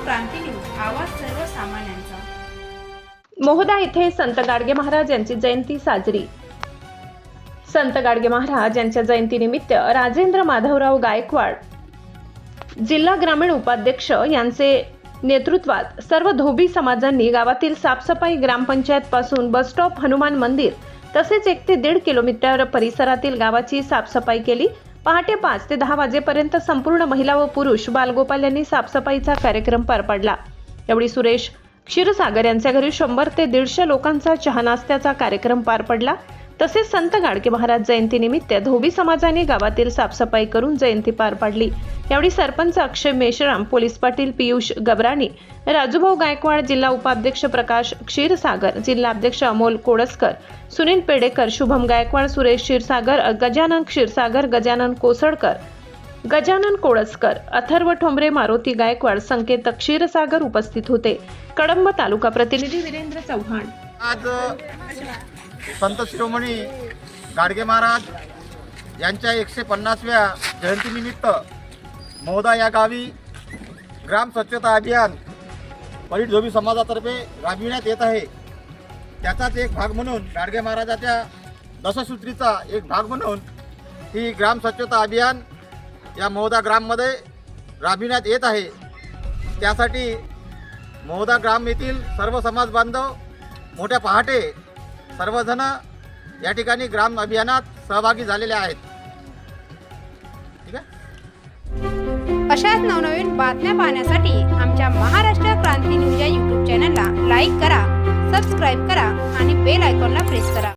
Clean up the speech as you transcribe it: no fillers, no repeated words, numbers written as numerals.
क्रांती news, आवाज सर्वसामान्यांचा। मोहदा येथे संत गाडगे महाराज यांची जयंती साजरी। संत गाडगे महाराज यांच्या जयंतीनिमित्त राजेंद्र माधवराव गायकवाड जिल्हा ग्रामीण उपाध्यक्ष यांचे नेतृत्वात सर्व धोबी समाजांनी गावातील साफसफाई, ग्रामपंचायत पासून बस स्टॉप, हनुमान मंदिर तसेच 1 ते 1.5 किलोमीटर परिसरातील गावाची साफसफाई केली। पहाटे 5 ते 10 वाजेपर्यंत संपूर्ण महिला व पुरुष बालगोपाल यांनी साफसफाईचा कार्यक्रम पार पाडला। यावेळी सुरेश क्षीरसागर यांच्या घरी 100 ते 150 लोकांचा चहा नाश्त्याचा कार्यक्रम पार पडला। तसेच संत गाडगे महाराज जयंतीनिमित्त धोबी समाजाने गावातील साफसफाई करून जयंती पार पाडली। यावेळी सरपंच अक्षय मेश्राम, पोलीस पाटील पियुष गबराणी, राजूभाऊ गायकवाड, जिल्हा उपाध्यक्ष प्रकाश क्षीरसागर, जिल्हा अध्यक्ष अमोल कोडसकर, सुनील पेडेकर, शुभम गायकवाड, सुरेश क्षीरसागर, गजानन क्षीरसागर, गजानन कोसळकर, गजानन कोडसकर, अथर्व ठोंबरे, मारुती गायकवाड, संकेत क्षीरसागर उपस्थित होते। कळंब तालुका प्रतिनिधी वीरेंद्र चव्हाण। आज संत शिरोमणी गाडगे महाराज यांच्या 150व्या जयंतीनिमित्त मोहदा या गावी ग्राम स्वच्छता अभियान परीट धोबी समाजातर्फे राबविण्यात येत आहे। त्याचाच एक भाग म्हणून गाडगे महाराजाच्या दशसूत्रीचा एक भाग म्हणून ही ग्राम स्वच्छता अभियान या मोहदा ग्राममध्ये राबविण्यात येत आहे। त्यासाठी मोहदा ग्राम येथील सर्व समाज बांधव मोठ्या पहाटे सर्वजण या ठिकाणी ग्राम अभियानात सहभागी झालेले आहेत। ठीक आहे। अशाच नवनवीन बातम्या पाहण्यासाठी आमच्या महाराष्ट्र क्रांती न्यूज या YouTube चॅनलला लाईक करा, सबस्क्राईब करा आणि बेल आयकॉनला प्रेस करा।